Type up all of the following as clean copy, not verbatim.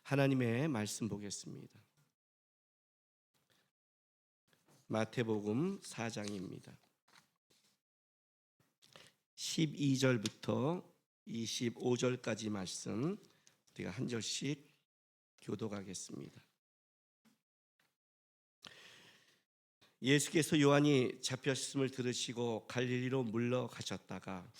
하나님의 말씀 보겠습니다. 마태복음 4장입니다. 12절부터 25절까지 말씀 우리가 한 절씩 교독하겠습니다. 예수께서 요한이 잡혔음을 들으시고 갈릴리로 물러가셨다가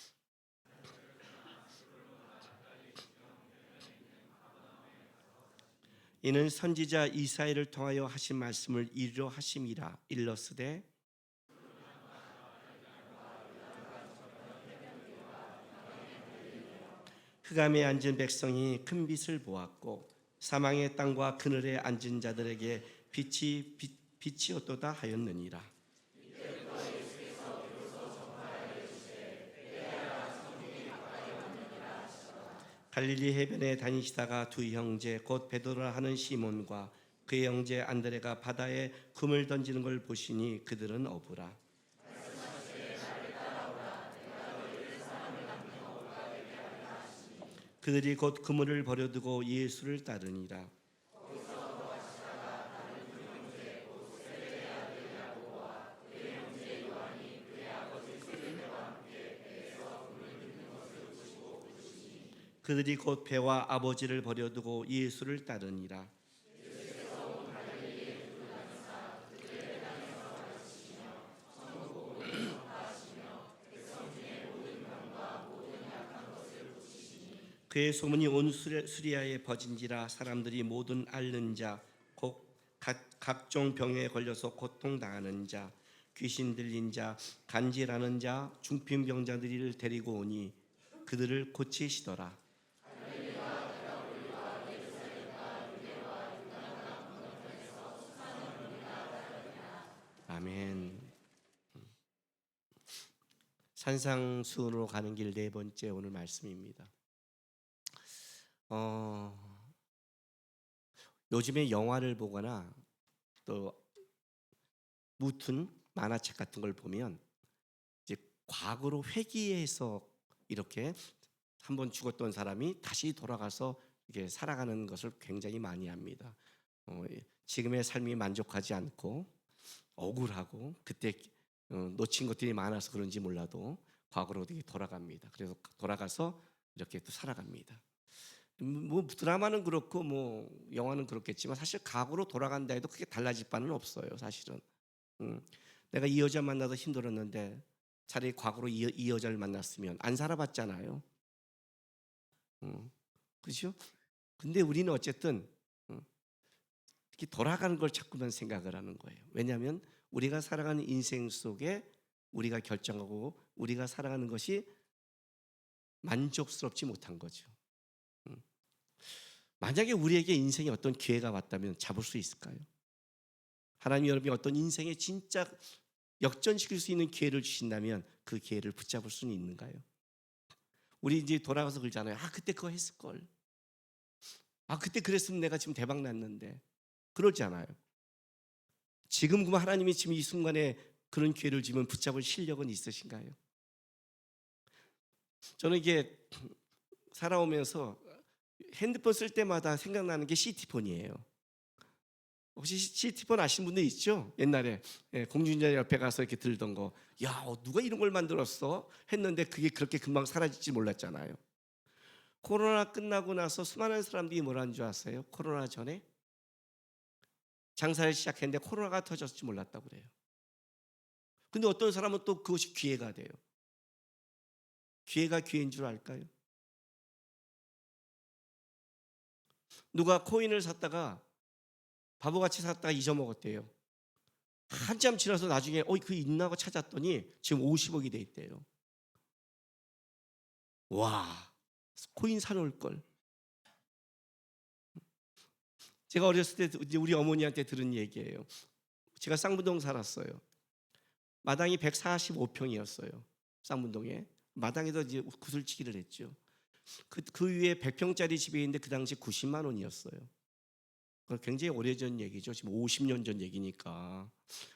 이는 선지자 이사야를 통하여 하신 말씀을 이루려 하심이라. 일러스되 흑암에 앉은 백성이 큰 빛을 보았고 사망의 땅과 그늘에 앉은 자들에게 빛이 어떠다 하였느니라. 갈릴리 해변에 다니시다가 두 형제 곧 베드로라 하는 시몬과 그의 형제 안드레가 바다에 금을 던지는 걸 보시니 그들은 어부라. 그들이 곧 그물을 버려두고 예수를 따르니라. 그들이 곧 배와 아버지를 버려두고 예수를 따르니라. 그의 소문이 온 수리아에 퍼진지라. 사람들이 모든 앓는 자, 곧 각종 병에 걸려서 고통당하는 자, 귀신 들린 자, 간질하는 자, 중풍병자들을 데리고 오니 그들을 고치시더라. 아멘. 산상수훈으로 가는 길 네 번째 오늘 말씀입니다. 요즘에 영화를 보거나 또 무튼 만화책 같은 걸 보면 이제 과거로 회귀해서 이렇게 한번 죽었던 사람이 다시 돌아가서 이렇게 살아가는 것을 굉장히 많이 합니다. 지금의 삶이 만족하지 않고 억울하고 그때 놓친 것들이 많아서 그런지 몰라도 과거로 돌아갑니다. 그래서 돌아가서 이렇게 또 살아갑니다. 뭐 드라마는 그렇고 뭐 영화는 그렇겠지만 사실 과거로 돌아간다 해도 크게 달라질 바는 없어요. 사실은 내가 이 여자 만나서 힘들었는데 차라리 과거로 이 여자를 만났으면 안 살아봤잖아요. 그렇죠? 근데 우리는 어쨌든 이렇게 돌아가는 걸 자꾸만 생각을 하는 거예요. 왜냐하면 우리가 살아가는 인생 속에 우리가 결정하고 우리가 살아가는 것이 만족스럽지 못한 거죠. 만약에 우리에게 인생에 어떤 기회가 왔다면 잡을 수 있을까요? 하나님 여러분이 어떤 인생에 진짜 역전시킬 수 있는 기회를 주신다면 그 기회를 붙잡을 수는 있는가요? 우리 이제 돌아가서 그러잖아요. 그때 그거 했을 걸. 그때 그랬으면 내가 지금 대박 났는데. 그러잖아요. 지금 그만 하나님이 지금 이 순간에 그런 기회를 주면 붙잡을 실력은 있으신가요? 저는 이게 살아오면서 핸드폰 쓸 때마다 생각나는 게 시티폰이에요. 혹시 시티폰 아시는 분들 있죠? 옛날에 공중전화 옆에 가서 이렇게 들던 거. 야, 누가 이런 걸 만들었어? 했는데 그게 그렇게 금방 사라질지 몰랐잖아요. 코로나 끝나고 나서 수많은 사람들이 뭐라는 줄 아세요? 코로나 전에 장사를 시작했는데 코로나가 터졌을 줄 몰랐다고 그래요. 근데 어떤 사람은 또 그것이 기회가 돼요. 기회가 기회인 줄 알까요? 누가 코인을 샀다가 바보같이 샀다가 잊어먹었대요. 한참 지나서 나중에 그 있나 하고 찾았더니 지금 50억이 돼 있대요. 와, 코인 사놓을 걸. 제가 어렸을 때 이제 우리 어머니한테 들은 얘기예요. 제가 쌍문동 살았어요. 마당이 145평이었어요. 쌍문동에. 마당에서 이제 구슬치기를 했죠. 그 위에 100평짜리 집이 있는데 그 당시 90만 원이었어요. 굉장히 오래전 얘기죠. 지금 50년 전 얘기니까.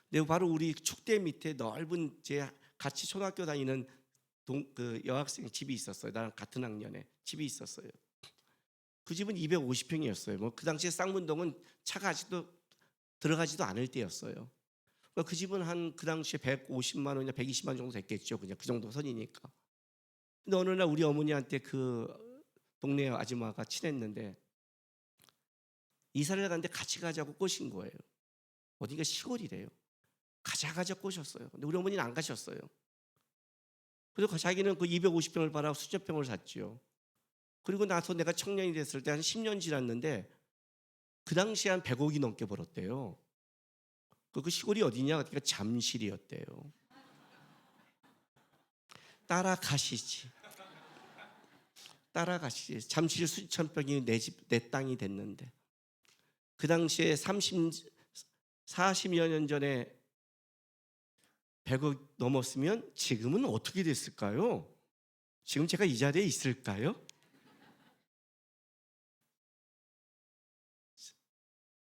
근데 바로 우리 축대 밑에 넓은 제 같이 초등학교 다니는 그 여학생 집이 있었어요. 나랑 같은 학년에 집이 있었어요. 그 집은 250평이었어요. 뭐 그 당시에 쌍문동은 차가 아직도 들어가지도 않을 때였어요. 그 집은 한 그 당시에 150만 원이나 120만 원 정도 됐겠죠. 그냥 그 정도 선이니까. 근데 어느 날 우리 어머니한테 그 동네 아줌마가 친했는데 이사를 갔는데 같이 가자고 꼬신 거예요. 어디가 시골이래요. 가자 꼬셨어요. 근데 우리 어머니는 안 가셨어요. 그래서 자기는 그 250평을 팔아 수십 평을 샀죠. 그리고 나서 내가 청년이 됐을 때 한 10년 지났는데 그 당시에 한 100억이 넘게 벌었대요. 그 시골이 어디냐? 그러니까 잠실이었대요. 따라가시지. 따라가시지. 잠실 수천 평이 내 집, 내 땅이 됐는데 그 당시에 40여 년 전에 100억 넘었으면 지금은 어떻게 됐을까요? 지금 제가 이 자리에 있을까요?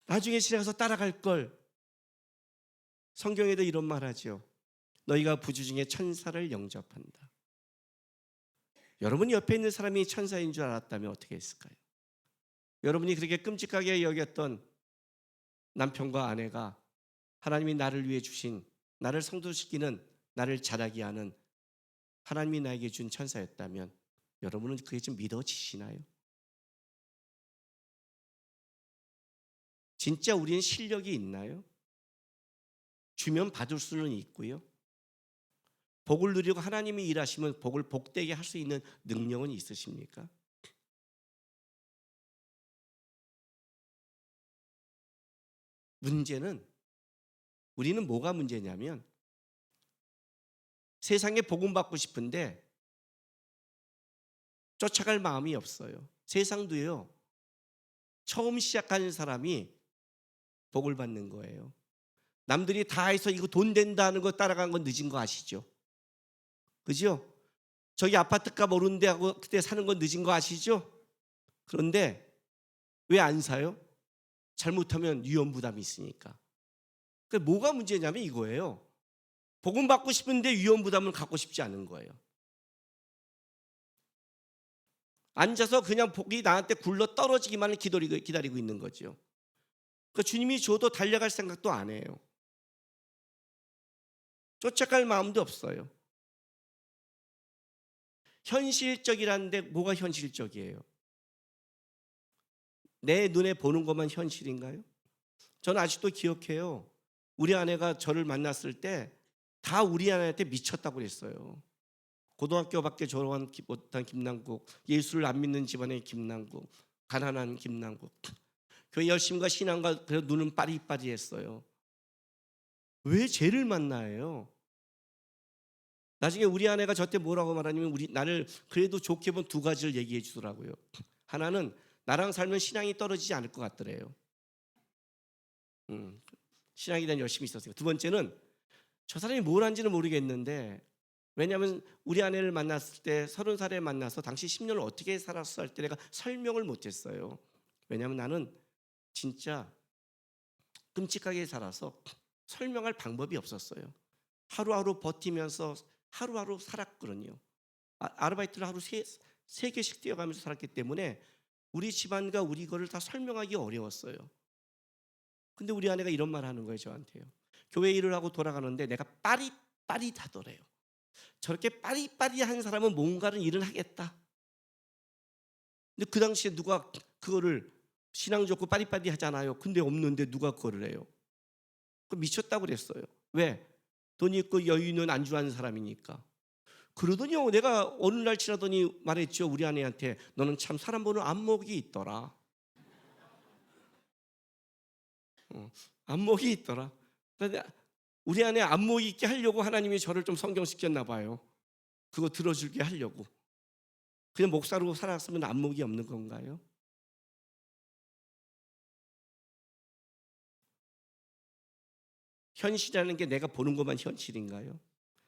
나중에 지나가서 따라갈 걸. 성경에도 이런 말 하죠. 너희가 부주 중에 천사를 영접한다. 여러분 옆에 있는 사람이 천사인 줄 알았다면 어떻게 했을까요? 여러분이 그렇게 끔찍하게 여겼던 남편과 아내가 하나님이 나를 위해 주신, 나를 성도시키는, 나를 자라게 하는 하나님이 나에게 준 천사였다면 여러분은 그게 좀 믿어지시나요? 진짜 우리는 실력이 있나요? 주면 받을 수는 있고요. 복을 누리고 하나님이 일하시면 복을 복되게 할 수 있는 능력은 있으십니까? 문제는 우리는 뭐가 문제냐면 세상에 복음 받고 싶은데 쫓아갈 마음이 없어요. 세상도요. 처음 시작하는 사람이 복을 받는 거예요. 남들이 다 해서 이거 돈 된다는 거 따라간 건 늦은 거 아시죠? 그죠? 저기 아파트값 오른데 하고 그때 사는 건 늦은 거 아시죠? 그런데 왜 안 사요? 잘못하면 위험 부담이 있으니까. 그 뭐가 문제냐면 이거예요. 복음 받고 싶은데 위험 부담을 갖고 싶지 않은 거예요. 앉아서 그냥 복이 나한테 굴러 떨어지기만을 기다리고 있는 거죠. 그러니까 주님이 줘도 달려갈 생각도 안 해요. 쫓아갈 마음도 없어요. 현실적이라는데 뭐가 현실적이에요? 내 눈에 보는 것만 현실인가요? 저는 아직도 기억해요. 우리 아내가 저를 만났을 때 다 우리 아내한테 미쳤다고 그랬어요. 고등학교밖에 졸업 못한 김남국, 예수를 안 믿는 집안의 김남국, 가난한 김남국. 교회 열심과 신앙과 그래서 눈은 빠리빠리했어요. 왜 쟤를 만나요? 나중에 우리 아내가 저때 뭐라고 말하냐면 나를 그래도 좋게 본 두 가지를 얘기해 주더라고요. 하나는 나랑 살면 신앙이 떨어지지 않을 것 같더래요. 신앙에 대한 열심히 있었어요. 두 번째는 저 사람이 뭘 한지는 모르겠는데 왜냐하면 우리 아내를 만났을 때 30살에 만나서 당시 10년을 어떻게 살았어 할 때 내가 설명을 못했어요. 왜냐하면 나는 진짜 끔찍하게 살아서 설명할 방법이 없었어요. 하루하루 버티면서 하루하루 살았거든요. 아르바이트를 하루 세 개씩 뛰어가면서 살았기 때문에 우리 집안과 우리 거를 다 설명하기 어려웠어요. 근데 우리 아내가 이런 말 하는 거예요, 저한테요. 교회 일을 하고 돌아가는데 내가 빠릿빠릿하더래요. 저렇게 빠릿빠릿한 사람은 뭔가를 일을 하겠다. 근데 그 당시에 누가 그거를 신앙 좋고 빠릿빠릿하잖아요. 근데 없는데 누가 그거를 해요? 그 미쳤다고 그랬어요. 왜? 돈 있고 여유 있는 안주하는 사람이니까. 그러더니요, 내가 어느 날 지나더니 말했죠. 우리 아내한테 너는 참 사람 보는 안목이 있더라. 안목이 있더라. 우리 안에 안목이 있게 하려고 하나님이 저를 좀 성경시켰나 봐요. 그거 들어주게 하려고. 그냥 목사로 살았으면 안목이 없는 건가요? 현실이라는 게 내가 보는 것만 현실인가요?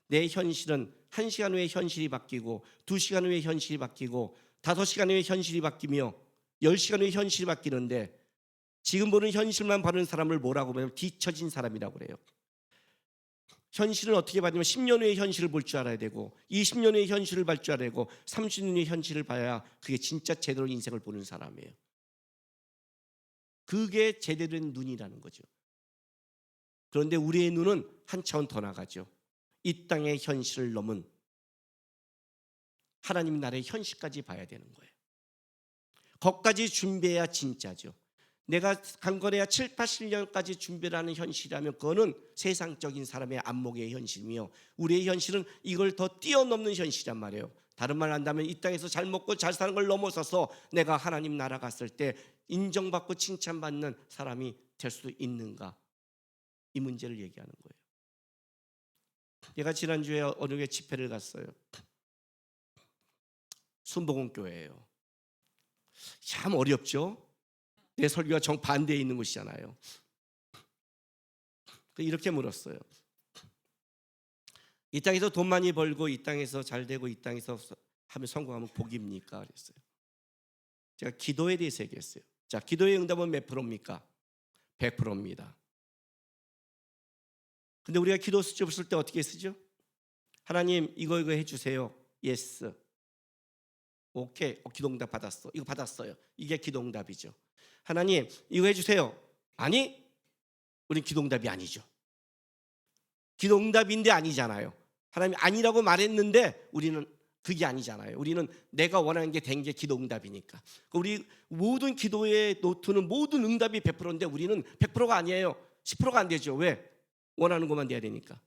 내 현실은 1시간 후에 현실이 바뀌고 2시간 후에 현실이 바뀌고 5시간 후에 현실이 바뀌며 10시간 후에 현실이 바뀌는데 지금 보는 현실만 바른 사람을 뭐라고 하면 뒤처진 사람이라고 그래요. 현실은 어떻게 봐냐면 10년 후의 현실을 볼 줄 알아야 되고 20년 후의 현실을 볼 줄 알아야 되고 30년 후의 현실을 봐야 그게 진짜 제대로 인생을 보는 사람이에요. 그게 제대로 된 눈이라는 거죠. 그런데 우리의 눈은 한 차원 더 나가죠. 이 땅의 현실을 넘은 하나님 나라의 현실까지 봐야 되는 거예요. 거기까지 준비해야 진짜죠. 내가 강건해야 7, 80년까지 준비를 하는 현실이라면 그거는 세상적인 사람의 안목의 현실이며, 우리의 현실은 이걸 더 뛰어넘는 현실이란 말이에요. 다른 말 한다면 이 땅에서 잘 먹고 잘 사는 걸 넘어서서 내가 하나님 나라 갔을 때 인정받고 칭찬받는 사람이 될 수 있는가, 이 문제를 얘기하는 거예요. 제가 지난주에 어느 게 집회를 갔어요. 순복음교회예요. 참 어렵죠. 내 설교가 정반대에 있는 곳이잖아요. 이렇게 물었어요. 이 땅에서 돈 많이 벌고 이 땅에서 잘 되고 이 땅에서 하면 성공하면 복입니까? 그랬어요. 제가 기도에 대해서 얘기했어요. 자, 기도의 응답은 몇 프로입니까? 100%입니다. 근데 우리가 기도 수첩을 쓸 때 어떻게 쓰죠? 하나님 이거 해주세요. 예스. 오케이. 기도응답 받았어. 이거 받았어요. 이게 기도응답이죠. 하나님 이거 해주세요. 아니, 우린 기도응답이 아니죠. 기도응답인데 아니잖아요. 하나님이 아니라고 말했는데 우리는 그게 아니잖아요. 우리는 내가 원하는 게 된 게 기도응답이니까. 우리 모든 기도의 노트는 모든 응답이 100%인데 우리는 100%가 아니에요. 10%가 안 되죠. 왜? 원하는 것만 돼야 되니까.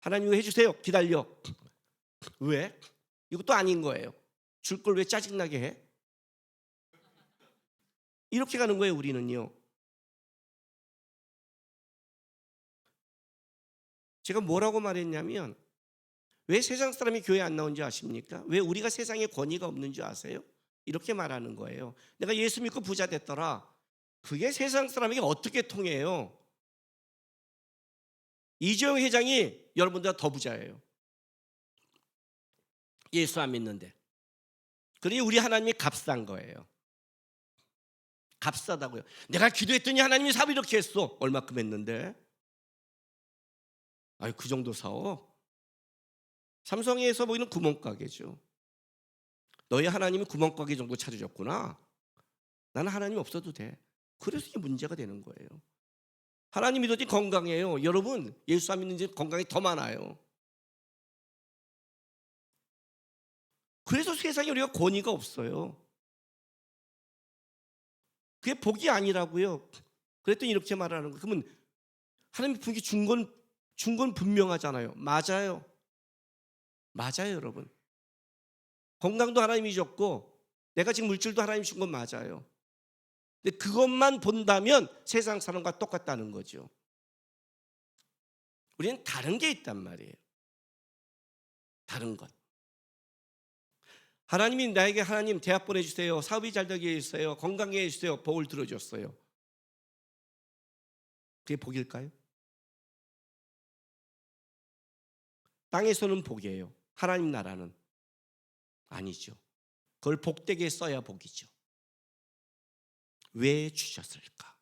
하나님 이거 해주세요. 기다려. 왜? 이것도 아닌 거예요. 줄 걸 왜 짜증나게 해? 이렇게 가는 거예요. 우리는요. 제가 뭐라고 말했냐면, 왜 세상 사람이 교회 안 나온 줄 아십니까? 왜 우리가 세상에 권위가 없는 줄 아세요? 이렇게 말하는 거예요. 내가 예수 믿고 부자 됐더라. 그게 세상 사람에게 어떻게 통해요? 이재용 회장이 여러분보다 더 부자예요. 예수 안 믿는데. 그러니 우리 하나님이 값싼 거예요. 값싸다고요. 내가 기도했더니 하나님이 사업 이렇게 했어. 얼마큼 했는데? 아유, 그 정도 사업? 삼성에서 보이는 구멍가게죠. 너희 하나님이 구멍가게 정도 차려줬구나. 나는 하나님 없어도 돼. 그래서 이게 문제가 되는 거예요. 하나님 믿어도 건강해요. 여러분, 예수 안 믿는 집 건강이 더 많아요. 그래서 세상에 우리가 권위가 없어요. 그게 복이 아니라고요. 그랬더니 이렇게 말하는 거예요. 그러면 하나님이 분명히 준 건 분명하잖아요. 맞아요. 맞아요, 여러분. 건강도 하나님이 줬고 내가 지금 물질도 하나님이 준 건 맞아요. 근데 그것만 본다면 세상 사람과 똑같다는 거죠. 우리는 다른 게 있단 말이에요. 다른 것. 하나님이 나에게 하나님 대학 보내주세요. 사업이 잘 되게 해주세요. 건강하게 해주세요. 복을 들어줬어요. 그게 복일까요? 땅에서는 복이에요. 하나님 나라는 아니죠. 그걸 복되게 써야 복이죠. 왜 주셨을까?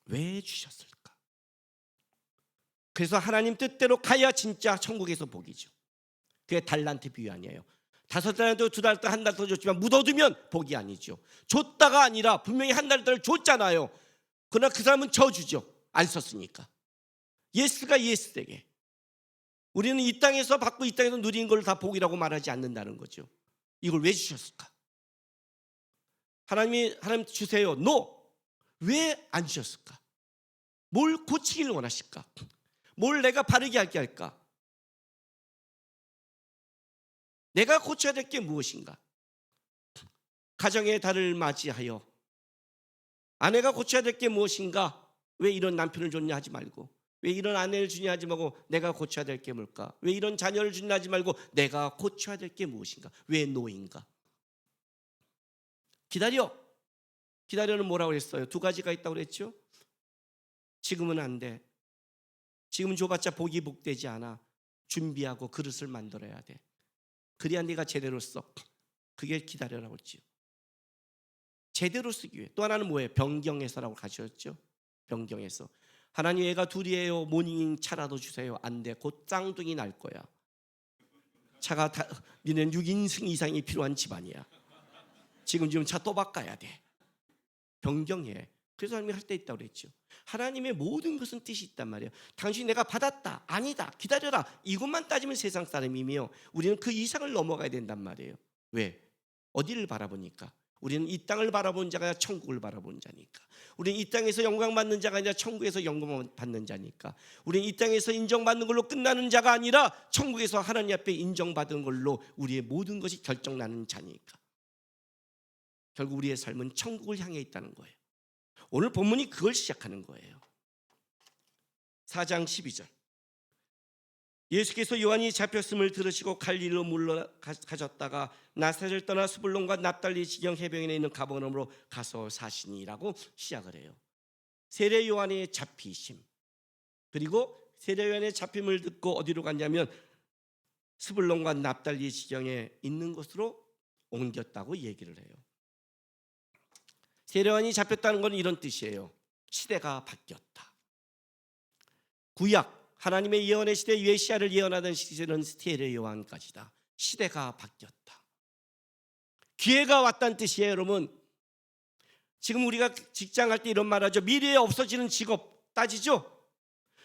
왜 주셨을까? 그래서 하나님 뜻대로 가야 진짜 천국에서 복이죠. 그게 달란트 비유 아니에요. 5달란트, 2달란트, 1달 더 줬지만 묻어두면 복이 아니죠. 줬다가 아니라 분명히 1달란트를 줬잖아요. 그러나 그 사람은 저주죠. 안 썼으니까. 예스가 예스되게. 우리는 이 땅에서 받고 이 땅에서 누리는 걸 다 복이라고 말하지 않는다는 거죠. 이걸 왜 주셨을까? 하나님 주세요. No. 왜 안 주셨을까? 뭘 고치기를 원하실까? 뭘 내가 바르게 하게 할까? 내가 고쳐야 될 게 무엇인가? 가정의 달을 맞이하여 아내가 고쳐야 될 게 무엇인가? 왜 이런 남편을 줬냐 하지 말고, 왜 이런 아내를 주냐 하지 말고 내가 고쳐야 될 게 뭘까? 왜 이런 자녀를 주냐 하지 말고 내가 고쳐야 될 게 무엇인가? 왜 노인가? 기다려는 뭐라고 했어요? 2가지가 있다고 그랬죠? 지금은 안 돼. 지금 줘봤자 복이 복되지 않아. 준비하고 그릇을 만들어야 돼. 그래야 네가 제대로 써. 그게 기다려라고 했죠. 제대로 쓰기 위해. 또 하나는 뭐예요? 변경해서라고 가르쳤죠. 변경해서. 하나님 애가 둘이에요. 모닝 차라도 주세요. 안 돼. 곧 쌍둥이 날 거야. 차가 니는 6인승 이상이 필요한 집안이야. 지금 차 또 바꿔야 돼. 변경해. 그래서 하나님이 할 때 있다고 그랬죠. 하나님의 모든 것은 뜻이 있단 말이에요. 당신이 내가 받았다, 아니다, 기다려라, 이것만 따지면 세상 사람이며 우리는 그 이상을 넘어가야 된단 말이에요. 왜? 어디를 바라보니까? 우리는 이 땅을 바라보는 자가 아니라 천국을 바라보는 자니까. 우리는 이 땅에서 영광받는 자가 아니라 천국에서 영광받는 자니까. 우리는 이 땅에서 인정받는 걸로 끝나는 자가 아니라 천국에서 하나님 앞에 인정받은 걸로 우리의 모든 것이 결정나는 자니까. 결국 우리의 삶은 천국을 향해 있다는 거예요. 오늘 본문이 그걸 시작하는 거예요. 4장 12절. 예수께서 요한이 잡혔음을 들으시고 갈릴리로 물러가셨다가 나사렛을 떠나 스불론과 납달리 지경 해변에 있는 가버나움으로 가서 사시니라고 시작을 해요. 세례 요한의 잡히심, 그리고 세례 요한의 잡힘을 듣고 어디로 갔냐면 스불론과 납달리 지경에 있는 곳으로 옮겼다고 얘기를 해요. 세례 요한이 잡혔다는 건 이런 뜻이에요. 시대가 바뀌었다. 구약 하나님의 예언의 시대, 메시아를 예언하던 시대는 세례 요한까지다. 시대가 바뀌었다. 기회가 왔다는 뜻이에요. 여러분, 지금 우리가 직장 갈 때 이런 말 하죠. 미래에 없어지는 직업 따지죠.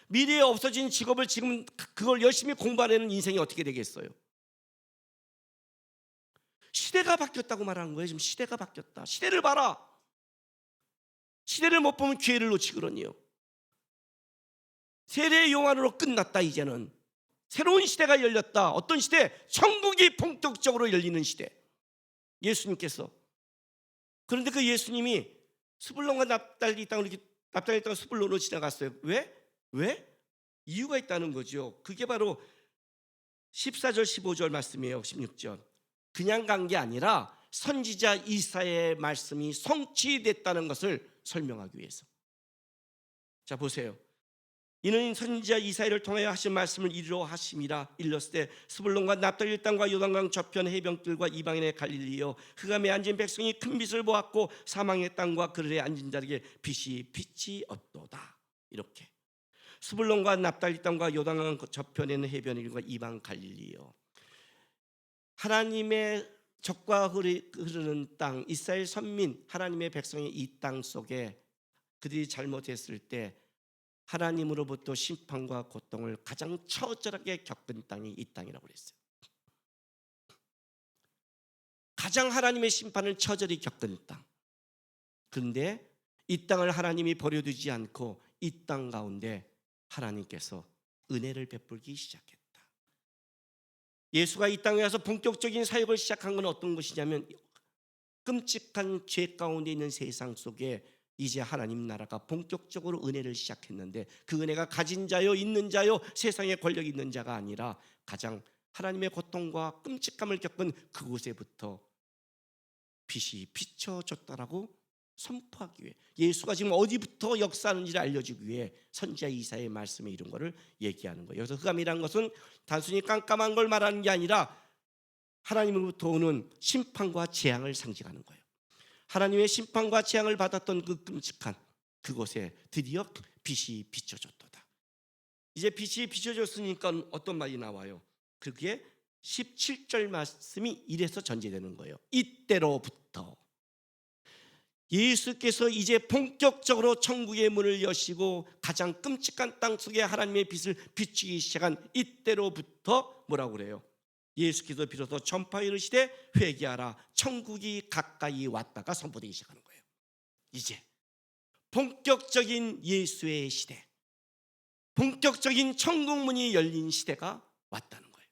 미래에 없어지는 직업을 지금 그걸 열심히 공부하는 인생이 어떻게 되겠어요? 시대가 바뀌었다고 말하는 거예요. 지금 시대가 바뀌었다. 시대를 봐라. 시대를 못 보면 기회를 놓치거든요. 세례 요한으로 끝났다. 이제는 새로운 시대가 열렸다. 어떤 시대? 천국이 본격적으로 열리는 시대. 예수님께서. 그런데 그 예수님이 스불론과 납달리 땅으로 이렇게 납달리 땅 스불론으로 지나갔어요. 왜? 이유가 있다는 거죠. 그게 바로 14절 15절 말씀이에요. 16절. 그냥 간 게 아니라 선지자 이사야의 말씀이 성취됐다는 것을 설명하기 위해서. 자, 보세요. 이는 선지자 이사야를 통하여 하신 말씀을 이루어 하심이라. 일렀을 때 스불론과 납달리 땅과 요단강 저편 해변길과 이방인의 갈릴리여, 흑암에 앉은 백성이 큰 빛을 보았고 사망의 땅과 그들에 앉은 자에게 빛이 없도다. 이렇게 스불론과 납달리 땅과 요단강 저편에 있는 해변길과 이방 갈릴리여, 하나님의 적과 흐르는 땅, 이스라엘 선민, 하나님의 백성의 이 땅 속에 그들이 잘못했을 때 하나님으로부터 심판과 고통을 가장 처절하게 겪은 땅이 이 땅이라고 그랬어요. 가장 하나님의 심판을 처절히 겪은 땅. 그런데 이 땅을 하나님이 버려두지 않고 이 땅 가운데 하나님께서 은혜를 베풀기 시작했다. 예수가 이 땅에 와서 본격적인 사역을 시작한 건 어떤 것이냐면, 끔찍한 죄 가운데 있는 세상 속에 이제 하나님 나라가 본격적으로 은혜를 시작했는데, 그 은혜가 가진 자요, 있는 자요, 세상에 권력 있는 자가 아니라 가장 하나님의 고통과 끔찍함을 겪은 그곳에부터 빛이 비춰졌다라고 선포하기 위해, 예수가 지금 어디부터 역사하는지를 알려주기 위해 선지자 이사야의 말씀에 이런 거를 얘기하는 거예요. 그래서 흑암이라는 것은 단순히 깜깜한 걸 말하는 게 아니라 하나님으로부터 오는 심판과 재앙을 상징하는 거예요. 하나님의 심판과 재앙을 받았던 그 끔찍한 그곳에 드디어 빛이 비춰졌도다. 이제 빛이 비춰졌으니까 어떤 말이 나와요? 그게 17절 말씀이 이래서 전제되는 거예요. 이때로부터 예수께서 이제 본격적으로 천국의 문을 여시고 가장 끔찍한 땅 속에 하나님의 빛을 비추기 시작한 이때로부터 뭐라고 그래요? 예수께서 비로소 전파에 이르시되 회개하라, 천국이 가까이 왔다가 선포되기 시작하는 거예요. 이제 본격적인 예수의 시대, 본격적인 천국문이 열린 시대가 왔다는 거예요.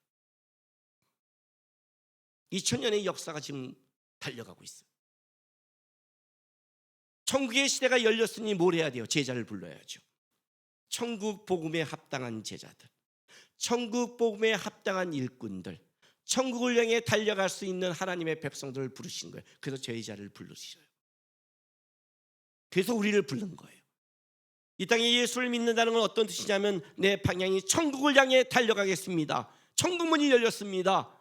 2000년의 역사가 지금 달려가고 있어요. 천국의 시대가 열렸으니 뭘 해야 돼요? 제자를 불러야죠. 천국 복음에 합당한 제자들, 천국 복음에 합당한 일꾼들, 천국을 향해 달려갈 수 있는 하나님의 백성들을 부르신 거예요. 그래서 제자를 부르시어요. 그래서 우리를 부른 거예요. 이 땅에 예수를 믿는다는 건 어떤 뜻이냐면, 내 방향이 천국을 향해 달려가겠습니다. 천국문이 열렸습니다.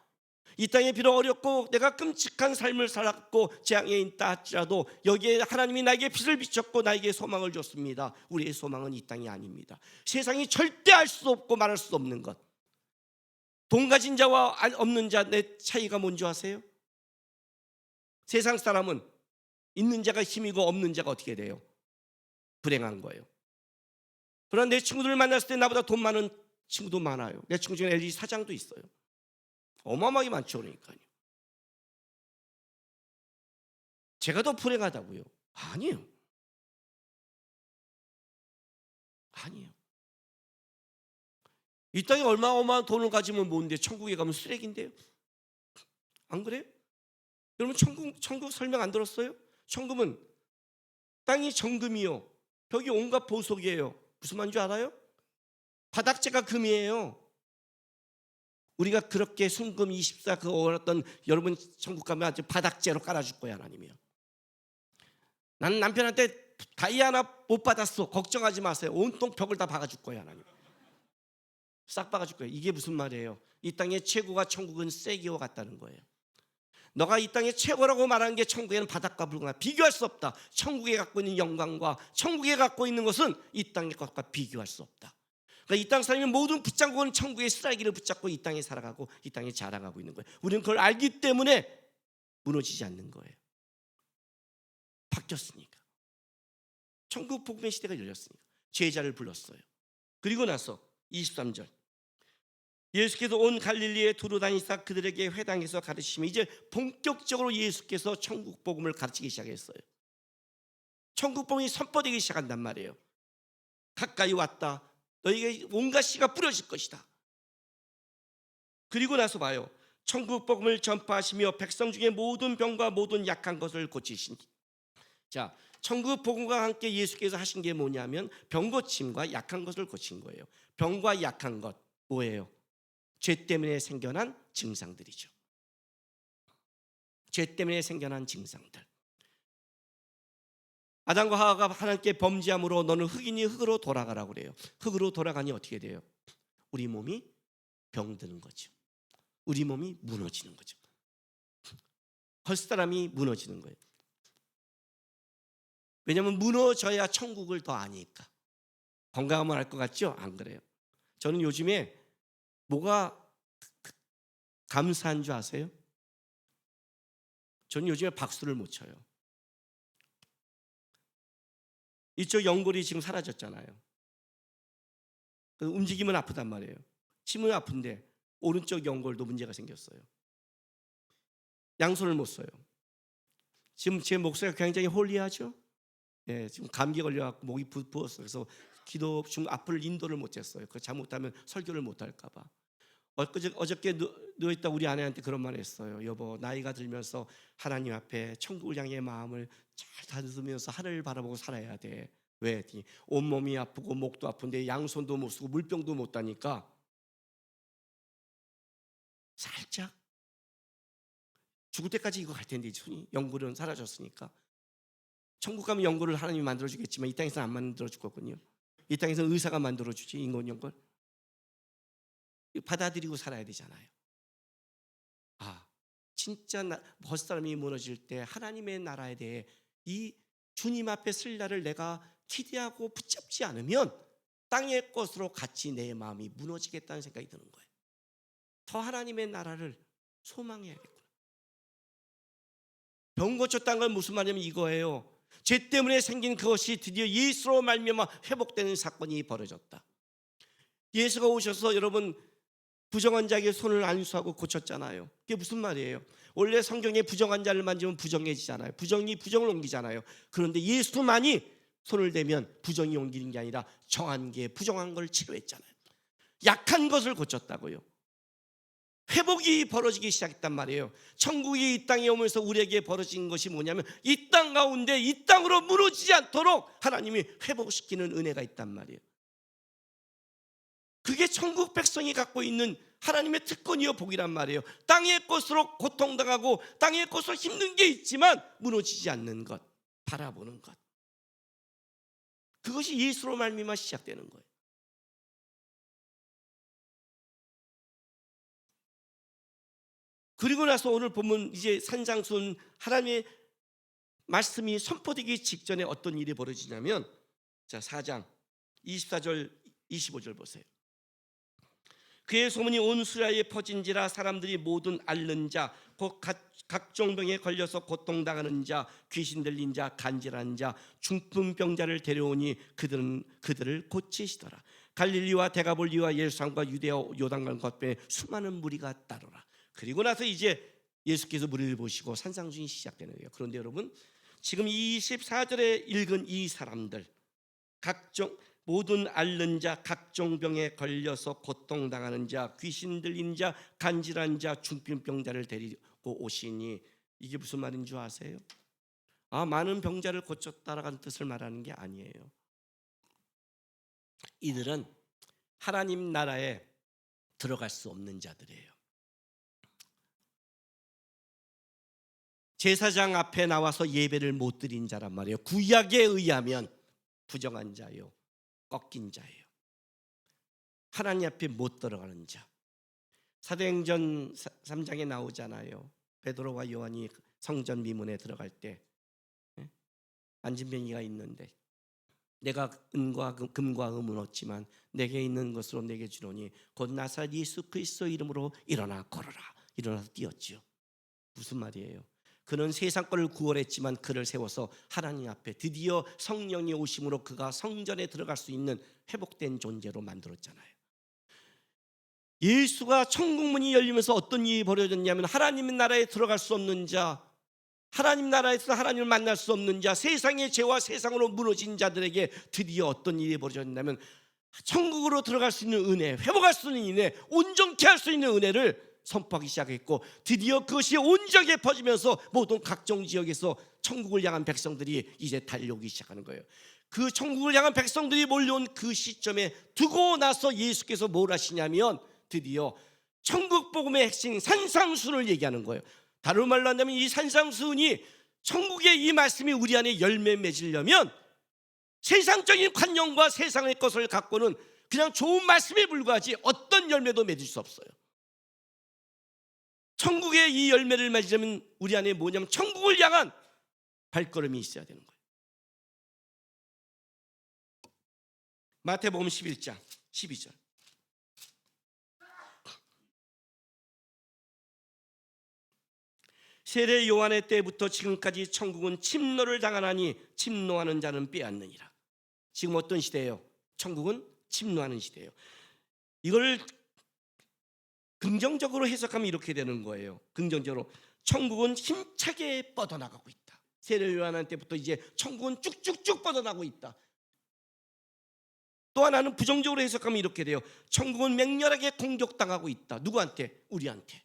이 땅에 비록 어렵고 내가 끔찍한 삶을 살았고 재앙에 있다 할지라도 여기에 하나님이 나에게 빛을 비췄고 나에게 소망을 줬습니다. 우리의 소망은 이 땅이 아닙니다. 세상이 절대 알 수 없고 말할 수 없는 것. 돈 가진 자와 없는 자 내 차이가 뭔지 아세요? 세상 사람은 있는 자가 힘이고 없는 자가 어떻게 돼요? 불행한 거예요. 그러나 내 친구들을 만났을 때 나보다 돈 많은 친구도 많아요. 내 친구 중에 LG 사장도 있어요. 어마어마하게 많죠. 그러니까요. 제가 더 불행하다고요? 아니에요. 아니에요. 이 땅에 얼마어마한 돈을 가지면 뭔데 천국에 가면 쓰레기인데요? 안 그래요? 여러분 천국 설명 안 들었어요? 천국은 땅이 정금이요, 벽이 온갖 보석이에요. 무슨 말인 줄 알아요? 바닥재가 금이에요. 우리가 그렇게 순금 24 그 어떤 여러분 천국 가면 아주 바닥재로 깔아줄 거야 하나님이요. 나는 남편한테 다이아 하나 못 받았어, 걱정하지 마세요. 온통 벽을 다 박아줄 거야 하나님. 싹 박아줄 거예요. 이게 무슨 말이에요? 이 땅의 최고가 천국은 쐐기와 같다는 거예요. 너가 이 땅의 최고라고 말하는 게 천국에는 바닥과 불과 비교할 수 없다. 천국에 갖고 있는 영광과 천국에 갖고 있는 것은 이 땅의 것과 비교할 수 없다. 그러니까 이 땅 사람이 모든 붙잡고는 천국의 쓰라기를 붙잡고 이 땅에 살아가고 이 땅에 자라가고 있는 거예요. 우리는 그걸 알기 때문에 무너지지 않는 거예요. 바뀌었으니까. 천국 복음의 시대가 열렸으니까 제자를 불렀어요. 그리고 나서 23절 예수께서 온 갈릴리에 두루 다니사 그들에게 회당에서 가르치시며 이제 본격적으로 예수께서 천국 복음을 가르치기 시작했어요. 천국 복음이 선포되기 시작한단 말이에요. 가까이 왔다. 너희에게 온갖 씨가 뿌려질 것이다. 그리고 나서 봐요. 천국 복음을 전파하시며 백성 중에 모든 병과 모든 약한 것을 고치시니. 자, 천국 복음과 함께 예수께서 하신 게 뭐냐면 병 고침과 약한 것을 고친 거예요. 병과 약한 것 뭐예요? 죄 때문에 생겨난 증상들이죠. 죄 때문에 생겨난 증상들. 아담과 하와가 하나님께 범죄함으로 너는 흙이니 흙으로 돌아가라고 그래요. 흙으로 돌아가니 어떻게 돼요? 우리 몸이 병드는 거죠. 우리 몸이 무너지는 거죠. 헐사람이 무너지는 거예요. 왜냐하면 무너져야 천국을 더 아니까. 건강하면 알 것 같죠? 안 그래요. 저는 요즘에 뭐가 감사한 줄 아세요? 저는 요즘에 박수를 못 쳐요. 이쪽 연골이 지금 사라졌잖아요. 움직이면 아프단 말이에요. 치면 아픈데 오른쪽 연골도 문제가 생겼어요. 양손을 못 써요. 지금 제 목소리가 굉장히 홀리하죠? 예, 지금 감기 걸려갖고 목이 부었어요. 그래서 기도 중 앞을 인도를 못했어요. 그 잘못하면 설교를 못할까 봐. 어저께 누워있다 우리 아내한테 그런 말 했어요. 여보, 나이가 들면서 하나님 앞에 천국을 향해 마음을 잘 다듬으면서 하늘을 바라보고 살아야 돼. 왜? 온몸이 아프고 목도 아픈데 양손도 못 쓰고 물병도 못 다니까 살짝 죽을 때까지 이거 갈 텐데 손이 연골은 사라졌으니까 천국 가면 연골을 하나님이 만들어주겠지만 이 땅에서는 안 만들어줄 거거든요. 이 땅에서는 의사가 만들어주지 인공 연골. 받아들이고 살아야 되잖아요. 진짜 벗사람이 무너질 때 하나님의 나라에 대해 이 주님 앞에 설 날을 내가 기대하고 붙잡지 않으면 땅의 것으로 같이 내 마음이 무너지겠다는 생각이 드는 거예요. 더 하나님의 나라를 소망해야겠구나. 병 고쳤다는 건 무슨 말이냐면 이거예요. 죄 때문에 생긴 그것이 드디어 예수로 말미암아 회복되는 사건이 벌어졌다. 예수가 오셔서 여러분 부정한 자에게 손을 안수하고 고쳤잖아요. 그게 무슨 말이에요? 원래 성경에 부정한 자를 만지면 부정해지잖아요. 부정이 부정을 옮기잖아요. 그런데 예수만이 손을 대면 부정이 옮기는 게 아니라 정한 게 부정한 걸 치료했잖아요. 약한 것을 고쳤다고요. 회복이 벌어지기 시작했단 말이에요. 천국이 이 땅에 오면서 우리에게 벌어진 것이 뭐냐면 이 땅 가운데 이 땅으로 무너지지 않도록 하나님이 회복시키는 은혜가 있단 말이에요. 그게 천국 백성이 갖고 있는 하나님의 특권이요 복이란 말이에요. 땅의 것으로 고통당하고 땅의 것으로 힘든 게 있지만 무너지지 않는 것, 바라보는 것. 그것이 예수로 말미암아 시작되는 거예요. 그리고 나서 오늘 보면 이제 산상수훈 하나님의 말씀이 선포되기 직전에 어떤 일이 벌어지냐면 자 4장 24절 25절 보세요. 그의 소문이 온 수라에 퍼진지라 사람들이 모든 앓는 자, 곧 각종 병에 걸려서 고통당하는 자, 귀신 들린 자, 간질한 자, 중풍병자를 데려오니 그들을 고치시더라. 갈릴리와 데가볼리와 예루살렘과 유대아 요단강 겉에 수많은 무리가 따르라. 그리고 나서 이제 예수께서 무리를 보시고 산상수훈이 시작되는 거예요. 그런데 여러분, 지금 24절에 읽은 이 사람들, 각종 모든 앓는 자, 각종 병에 걸려서 고통당하는 자, 귀신 들린 자, 간질한 자, 중풍병자를 데리고 오시니, 이게 무슨 말인 줄 아세요? 많은 병자를 고쳤다라는 뜻을 말하는 게 아니에요. 이들은 하나님 나라에 들어갈 수 없는 자들이에요. 제사장 앞에 나와서 예배를 못 드린 자란 말이에요. 구약에 의하면 부정한 자요, 꺾인 자예요. 하나님 앞에 못 들어가는 자. 사도행전 3장에 나오잖아요. 베드로와 요한이 성전 미문에 들어갈 때 안진뱅이가 있는데, 내가 은과 금과 금은 얻지만 내게 있는 것으로 내게 주노니 곧 나사렛 예수 그리스도 이름으로 일어나 걸어라. 일어나서 뛰었지요. 무슨 말이에요? 그는 세상 것을 구원했지만 그를 세워서 하나님 앞에 드디어 성령이 오심으로 그가 성전에 들어갈 수 있는 회복된 존재로 만들었잖아요. 예수가 천국 문이 열리면서 어떤 일이 벌어졌냐면, 하나님 나라에 들어갈 수 없는 자, 하나님 나라에서 하나님을 만날 수 없는 자, 세상의 죄와 세상으로 무너진 자들에게 드디어 어떤 일이 벌어졌냐면, 천국으로 들어갈 수 있는 은혜, 회복할 수 있는 은혜, 온전케 할 수 있는 은혜를 선포하기 시작했고, 드디어 그것이 온 지역에 퍼지면서 모든 각종 지역에서 천국을 향한 백성들이 이제 달려오기 시작하는 거예요. 그 천국을 향한 백성들이 몰려온 그 시점에 두고 나서 예수께서 뭘 하시냐면, 드디어 천국 복음의 핵심 산상수훈을 얘기하는 거예요. 다른 말로 한다면 이 산상수훈이, 천국의 이 말씀이 우리 안에 열매 맺으려면 세상적인 관념과 세상의 것을 갖고는 그냥 좋은 말씀에 불과하지 어떤 열매도 맺을 수 없어요. 천국의 이 열매를 맺으려면 우리 안에 뭐냐면 천국을 향한 발걸음이 있어야 되는 거예요. 마태복음 11장 12절. 세례 요한의 때부터 지금까지 천국은 침노를 당하나니 침노하는 자는 빼앗느니라. 지금 어떤 시대예요? 천국은 침노하는 시대예요. 이걸 긍정적으로 해석하면 이렇게 되는 거예요. 긍정적으로 천국은 힘차게 뻗어나가고 있다. 세례 요한 때부터 이제 천국은 쭉쭉쭉 뻗어나가고 있다. 또 하나는 부정적으로 해석하면 이렇게 돼요. 천국은 맹렬하게 공격당하고 있다. 누구한테? 우리한테.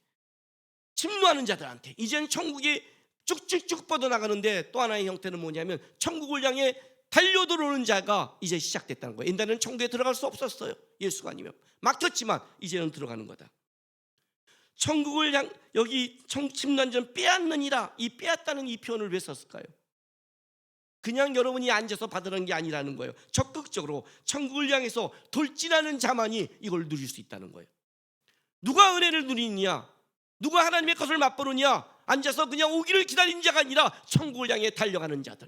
침노하는 자들한테. 이제는 천국이 쭉쭉쭉 뻗어나가는데, 또 하나의 형태는 뭐냐면 천국을 향해 달려들어오는 자가 이제 시작됐다는 거예요. 옛날에는 천국에 들어갈 수 없었어요. 예수가 아니면. 막혔지만 이제는 들어가는 거다. 천국을 여기 침노한 자는 빼앗느니라. 이 빼앗다는 이 표현을 왜 썼을까요? 그냥 여러분이 앉아서 받으라는 게 아니라는 거예요. 적극적으로 천국을 향해서 돌진하는 자만이 이걸 누릴 수 있다는 거예요. 누가 은혜를 누리느냐? 누가 하나님의 것을 맛보느냐? 앉아서 그냥 오기를 기다리는 자가 아니라 천국을 향해 달려가는 자들,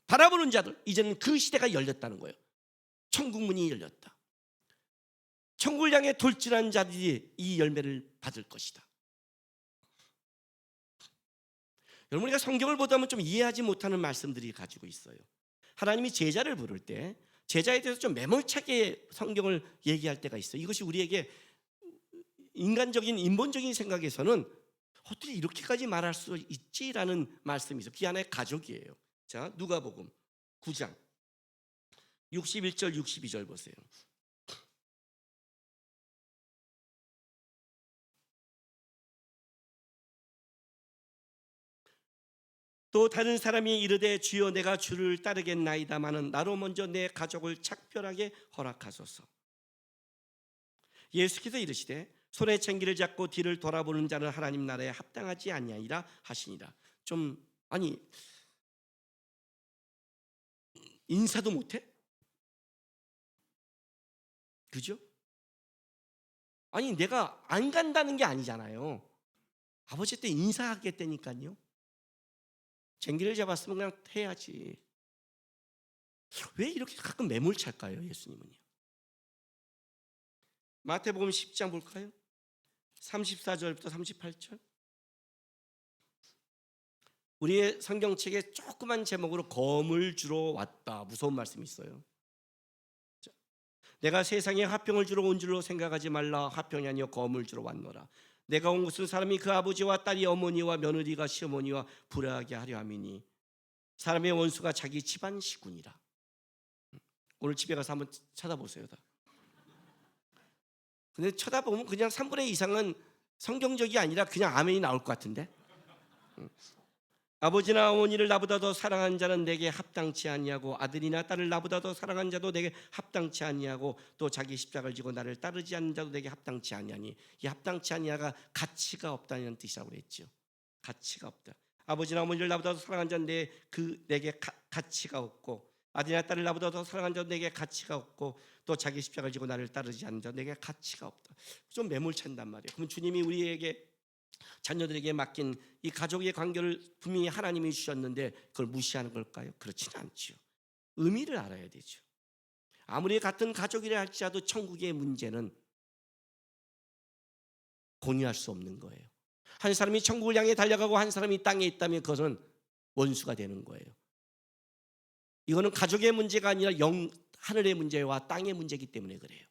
바라보는 자들. 이제는 그 시대가 열렸다는 거예요. 천국 문이 열렸다. 천국을 향해 돌진하는 자들이 이 열매를 받을 것이다. 여러분, 우리가 성경을 보다 보면 좀 이해하지 못하는 말씀들이 가지고 있어요. 하나님이 제자를 부를 때 제자에 대해서 좀 매몰차게 성경을 얘기할 때가 있어요. 이것이 우리에게 인간적인 인본적인 생각에서는 어떻게 이렇게까지 말할 수 있지라는 말씀이 있어요. 그게 하나의 가족이에요. 자, 누가복음 9장 61절 62절 보세요. 또 다른 사람이 이르되 주여 내가 주를 따르겠나이다마는 나로 먼저 내 가족을 작별하게 허락하소서. 예수께서 이르시되 손에 챙기를 잡고 뒤를 돌아보는 자는 하나님 나라에 합당하지 아니하리라 하시니라. 아니, 인사도 못해? 그죠? 아니, 내가 안 간다는 게 아니잖아요. 아버지 때 인사하겠다니까요. 쟁기를 잡았으면 그냥 해야지. 왜 이렇게 가끔 매몰찰까요, 예수님은요? 마태복음 10장 볼까요? 34절부터 38절. 우리의 성경책에 조그만 제목으로 검을 주러 왔다, 무서운 말씀이 있어요. 내가 세상에 화평을 주러 온 줄로 생각하지 말라. 화평이 아니요 검을 주러 왔노라. 내가 온 것은 사람이 그 아버지와 딸이 어머니와 며느리가 시어머니와 불화하게 하려 함이니 사람의 원수가 자기 집안 시군이라. 오늘 집에 가서 한번 찾아보세요. 다. 근데 쳐다보면 그냥 3분의 2 이상은 성경적이 아니라 그냥 아멘이 나올 것 같은데. 아버지나 어머니를 나보다 더 사랑한 자는 내게 합당치 아니하고 아들이나 딸을 나보다 더 사랑한 자도 내게 합당치 아니하고 또 자기 십자가를 지고 나를 따르지 않는 자도 내게 합당치 아니하니, 이 합당치 아니하가 가치가 없다는 뜻이라고 그랬죠. 가치가 없다. 아버지나 어머니를 나보다 더 사랑한 자는 내게 가치가 없고 아들이나 딸을 나보다 더 사랑한 자도 내게 가치가 없고 또 자기 십자가를 지고 나를 따르지 않는 자도 내게 가치가 없다. 좀 매몰찬단 말이에요. 그럼 주님이 우리에게 자녀들에게 맡긴 이 가족의 관계를 분명히 하나님이 주셨는데 그걸 무시하는 걸까요? 그렇지는 않죠. 의미를 알아야 되죠. 아무리 같은 가족이라 할지라도 천국의 문제는 공유할 수 없는 거예요. 한 사람이 천국을 향해 달려가고 한 사람이 땅에 있다면 그것은 원수가 되는 거예요. 이거는 가족의 문제가 아니라 하늘의 문제와 땅의 문제이기 때문에 그래요.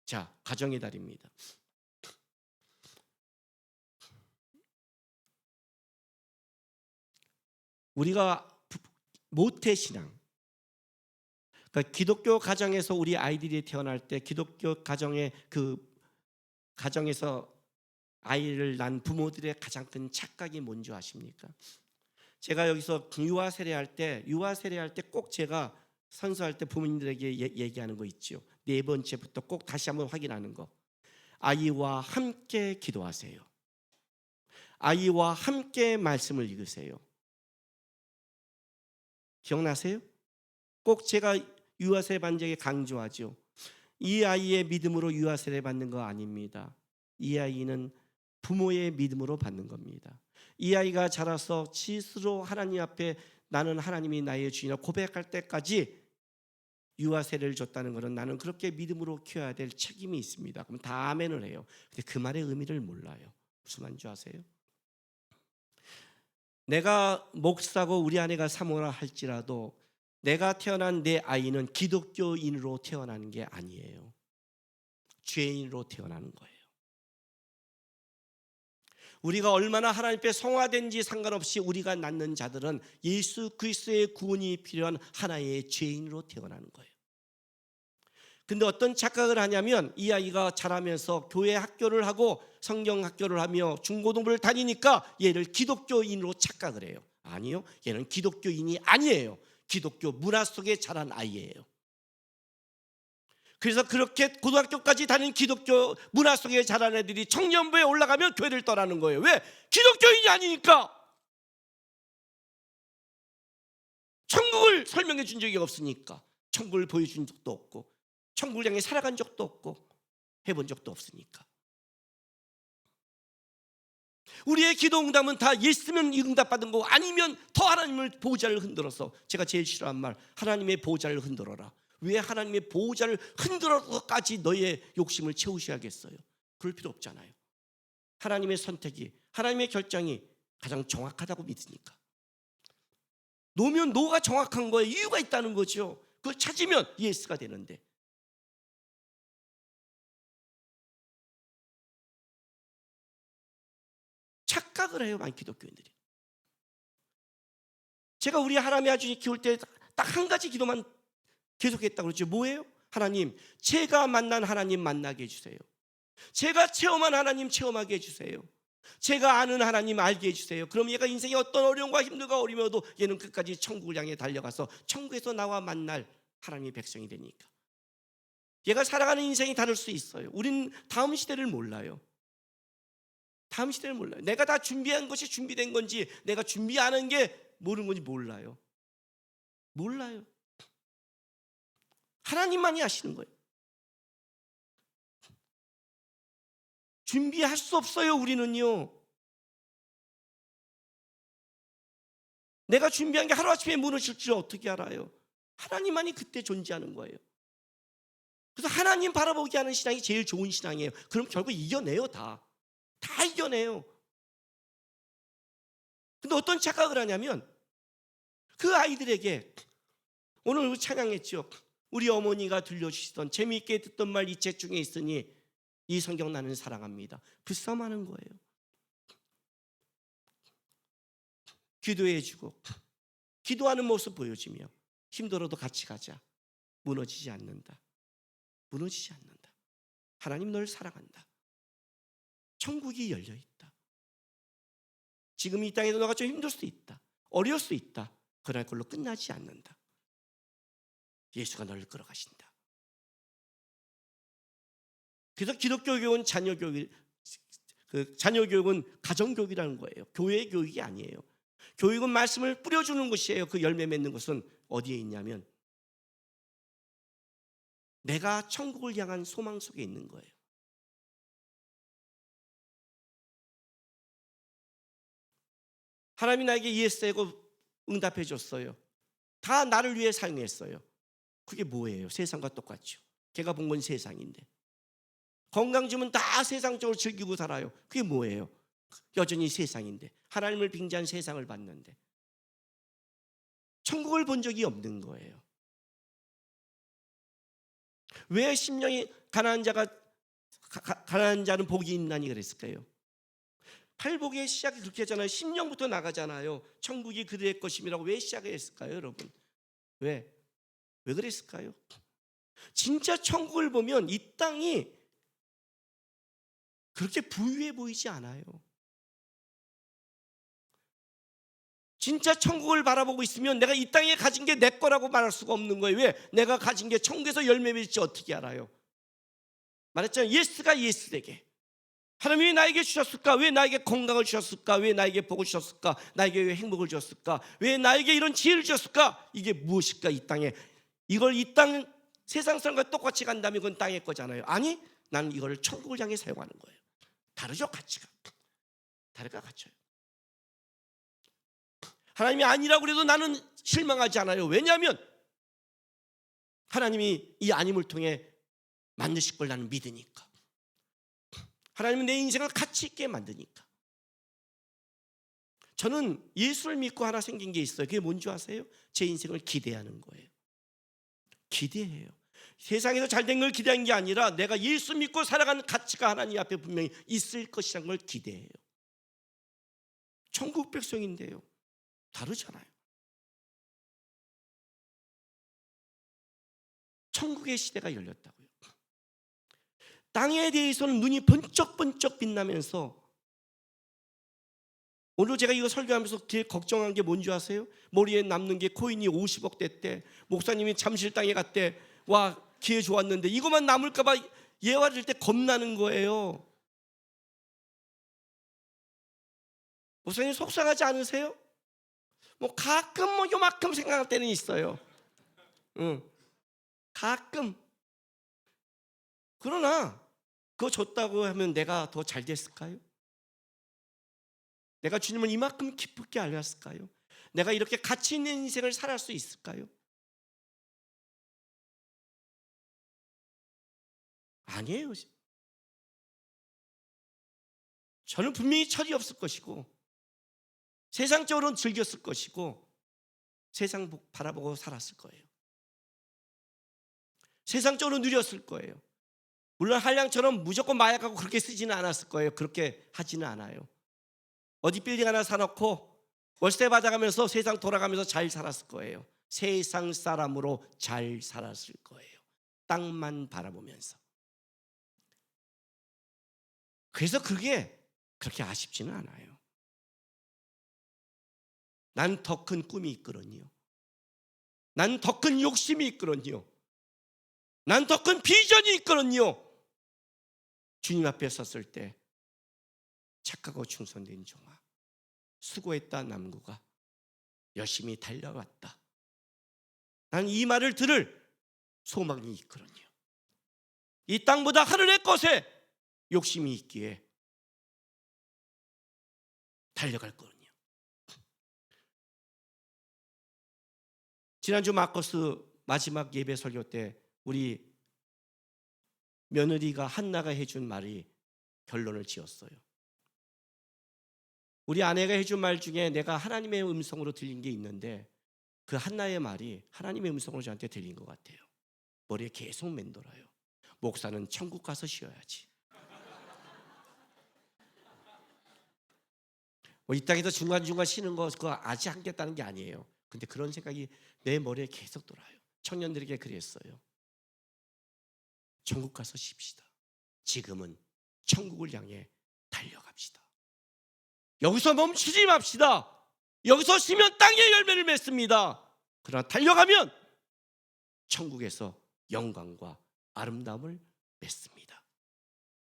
자, 가정의 달입니다. 우리가 모태신앙, 그러니까 기독교 가정에서 우리 아이들이 태어날 때 기독교 가정에서 아이를 낳은 부모들의 가장 큰 착각이 뭔지 아십니까? 제가 여기서 유아 세례할 때 꼭 제가 선서할 때 부모님들에게 얘기하는 거 있죠. 4번째부터 꼭 다시 한번 확인하는 거. 아이와 함께 기도하세요. 아이와 함께 말씀을 읽으세요. 기억나세요? 꼭 제가 유아세례 받는 적에 강조하죠. 이 아이의 믿음으로 유아세례 받는 거 아닙니다. 이 아이는 부모의 믿음으로 받는 겁니다. 이 아이가 자라서 스스로 하나님 앞에 나는 하나님이 나의 주인이라 고백할 때까지 유아세례를 줬다는 것은 나는 그렇게 믿음으로 키워야 될 책임이 있습니다. 그럼 다 아멘을 해요. 근데 그 말의 의미를 몰라요. 무슨 말인지 아세요? 내가 목사고 우리 아내가 사모라 할지라도 내가 태어난 내 아이는 기독교인으로 태어나는 게 아니에요. 죄인으로 태어나는 거예요. 우리가 얼마나 하나님 앞에 성화된지 상관없이 우리가 낳는 자들은 예수 그리스도의 구원이 필요한 하나의 죄인으로 태어나는 거예요. 근데 어떤 착각을 하냐면 이 아이가 자라면서 교회 학교를 하고 성경 학교를 하며 중고등부를 다니니까 얘를 기독교인으로 착각을 해요. 아니요, 얘는 기독교인이 아니에요. 기독교 문화 속에 자란 아이예요. 그래서 그렇게 고등학교까지 다닌 기독교 문화 속에 자란 애들이 청년부에 올라가면 교회를 떠나는 거예요. 왜? 기독교인이 아니니까. 천국을 설명해 준 적이 없으니까. 천국을 보여준 적도 없고 천국을 향해 살아간 적도 없고 해본 적도 없으니까. 우리의 기도 응답은 다 예스면 응답받은 거고 아니면 더 하나님의 보호자를 흔들어서, 제가 제일 싫어하는 말, 하나님의 보호자를 흔들어라. 왜 하나님의 보호자를 흔들어서까지 너의 욕심을 채우셔야겠어요? 그럴 필요 없잖아요. 하나님의 선택이, 하나님의 결정이 가장 정확하다고 믿으니까. 노면 노가 정확한 거에 이유가 있다는 거죠. 그걸 찾으면 예스가 되는데. 착각을 해요, 많은 기독교인들이. 제가 우리 하나님의 아들을 키울 때 딱 한 가지 기도만 계속했다고 그러죠. 뭐예요? 하나님, 제가 만난 하나님 만나게 해주세요. 제가 체험한 하나님 체험하게 해주세요. 제가 아는 하나님 알게 해주세요. 그럼 얘가 인생에 어떤 어려움과 힘들고 어려움에도 얘는 끝까지 천국을 향해 달려가서 천국에서 나와 만날 하나님의 백성이 되니까. 얘가 살아가는 인생이 다를 수 있어요. 우린 다음 시대를 몰라요. 다음 시대를 몰라요. 내가 다 준비한 것이 준비된 건지 내가 준비 안 한 게 모르는 건지 몰라요. 몰라요. 하나님만이 아시는 거예요. 준비할 수 없어요, 우리는요. 내가 준비한 게 하루아침에 무너질 줄 어떻게 알아요? 하나님만이 그때 존재하는 거예요. 그래서 하나님 바라보게 하는 신앙이 제일 좋은 신앙이에요. 그럼 결국 이겨내요. 다 이겨내요. 근데 어떤 착각을 하냐면 그 아이들에게 오늘 찬양했죠. 우리 어머니가 들려주시던 재미있게 듣던 말 이 책 중에 있으니 이 성경 나는 사랑합니다. 불쌍하는 거예요. 기도해주고 기도하는 모습 보여주며 힘들어도 같이 가자. 무너지지 않는다. 무너지지 않는다. 하나님 널 사랑한다. 천국이 열려있다. 지금 이 땅에서 너가 좀 힘들 수 있다. 어려울 수 있다. 그러나 그걸로 끝나지 않는다. 예수가 너를 끌어가신다. 그래서 기독교 교육은 자녀 교육은 가정 교육이라는 거예요. 교회 교육이 아니에요. 교육은 말씀을 뿌려주는 것이에요. 그 열매 맺는 것은 어디에 있냐면 내가 천국을 향한 소망 속에 있는 거예요. 하나님이 나에게 예스라고 응답해 줬어요. 다 나를 위해 사용했어요. 그게 뭐예요? 세상과 똑같죠. 걔가 본 건 세상인데. 건강 주면 다 세상적으로 즐기고 살아요. 그게 뭐예요? 여전히 세상인데. 하나님을 빙자한 세상을 봤는데 천국을 본 적이 없는 거예요. 왜 심령이 가난한 자는 복이 있나니 그랬을까요? 팔복의 시작이 그렇게 하잖아요. 심령부터 나가잖아요. 천국이 그들의 것임이라고 왜 시작을 했을까요, 여러분? 왜 그랬을까요? 진짜 천국을 보면 이 땅이 그렇게 부유해 보이지 않아요. 진짜 천국을 바라보고 있으면 내가 이 땅에 가진 게 내 거라고 말할 수가 없는 거예요. 왜? 내가 가진 게 천국에서 열매 맺을지 어떻게 알아요? 말했잖아요. 예스가 예스에게 하나님이 왜 나에게 주셨을까? 왜 나에게 건강을 주셨을까? 왜 나에게 복을 주셨을까? 나에게 왜 행복을 주셨을까? 왜 나에게 이런 지혜를 주셨을까? 이게 무엇일까? 이 땅에 이걸 이 땅 세상 사람과 똑같이 간다면 그건 땅의 거잖아요. 아니, 나는 이걸 천국을 향해 사용하는 거예요. 다르죠, 가치가. 다르가 갖춰요. 하나님이 아니라고 그래도 나는 실망하지 않아요. 왜냐하면 하나님이 이 아님을 통해 만드실 걸 나는 믿으니까. 하나님은 내 인생을 가치 있게 만드니까. 저는 예수를 믿고 하나 생긴 게 있어요. 그게 뭔지 아세요? 제 인생을 기대하는 거예요. 기대해요. 세상에서 잘된 걸 기대한 게 아니라 내가 예수 믿고 살아가는 가치가 하나님 앞에 분명히 있을 것이라는 걸 기대해요. 천국 백성인데요. 다르잖아요. 천국의 시대가 열렸다고요. 땅에 대해서는 눈이 번쩍번쩍 빛나면서 오늘 제가 이거 설교하면서 제일 걱정한 게 뭔지 아세요? 머리에 남는 게 코인이 50억 됐대. 목사님이 잠실땅에 갔대. 와, 기회 좋았는데 이것만 남을까 봐 예화 들 때 겁나는 거예요. 목사님 속상하지 않으세요? 뭐 가끔 뭐 요만큼 생각할 때는 있어요. 가끔. 그러나 그거 줬다고 하면 내가 더 잘 됐을까요? 내가 주님을 이만큼 기쁘게 알렸을까요? 내가 이렇게 가치 있는 인생을 살아갈 수 있을까요? 아니에요. 저는 분명히 철이 없을 것이고 세상적으로는 즐겼을 것이고 세상 바라보고 살았을 거예요. 세상적으로 누렸을 거예요. 물론 한량처럼 무조건 마약하고 그렇게 쓰지는 않았을 거예요. 그렇게 하지는 않아요. 어디 빌딩 하나 사놓고 월세 받아가면서 세상 돌아가면서 잘 살았을 거예요. 세상 사람으로 잘 살았을 거예요. 땅만 바라보면서. 그래서 그게 그렇게 아쉽지는 않아요. 난 더 큰 꿈이 있거든요. 난 더 큰 욕심이 있거든요. 난 더 큰 비전이 있거든요. 주님 앞에 섰을 때 착하고 충성된 종아, 수고했다 남구가, 열심히 달려왔다. 난 이 말을 들을 소망이 있거든요. 이 땅보다 하늘의 것에 욕심이 있기에 달려갈 거거든요. 지난주 마커스 마지막 예배 설교 때 우리 며느리가 한나가 해준 말이 결론을 지었어요. 우리 아내가 해준 말 중에 내가 하나님의 음성으로 들린 게 있는데 그 한나의 말이 하나님의 음성으로 저한테 들린 것 같아요. 머리에 계속 맴돌아요. 목사는 천국 가서 쉬어야지. 이 땅에서 중간중간 쉬는 거 그거 아직 하겠다는 게 아니에요. 근데 그런 생각이 내 머리에 계속 돌아요. 청년들에게 그랬어요. 천국 가서 쉽시다. 지금은 천국을 향해 달려갑시다. 여기서 멈추지 맙시다. 여기서 쉬면 땅의 열매를 맺습니다. 그러나 달려가면 천국에서 영광과 아름다움을 맺습니다.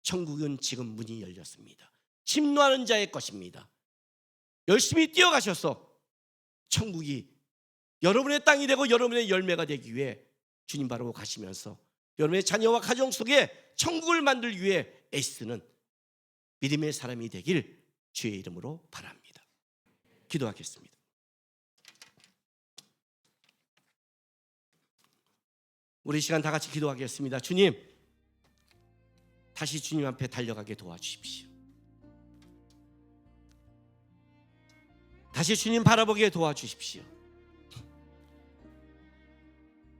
천국은 지금 문이 열렸습니다. 침노하는 자의 것입니다. 열심히 뛰어가셔서 천국이 여러분의 땅이 되고 여러분의 열매가 되기 위해 주님 바라고 가시면서 여러분의 자녀와 가정 속에 천국을 만들기 위해 애쓰는 믿음의 사람이 되길 주의 이름으로 바랍니다. 기도하겠습니다. 우리 시간 다 같이 기도하겠습니다. 주님, 다시 주님 앞에 달려가게 도와주십시오. 다시 주님 바라보게 도와주십시오.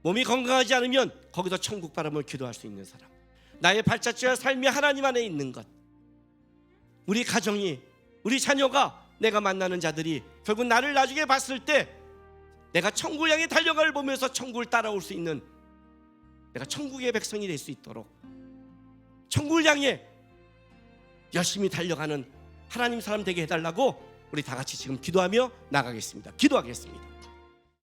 몸이 건강하지 않으면 거기서 천국 바람을 기도할 수 있는 사람, 나의 발자취와 삶이 하나님 안에 있는 것, 우리 가정이, 우리 자녀가, 내가 만나는 자들이 결국 나를 나중에 봤을 때 내가 천국을 향해 달려가를 보면서 천국을 따라올 수 있는, 내가 천국의 백성이 될 수 있도록 천국을 향해 열심히 달려가는 하나님 사람 되게 해달라고 우리 다 같이 지금 기도하며 나가겠습니다. 기도하겠습니다.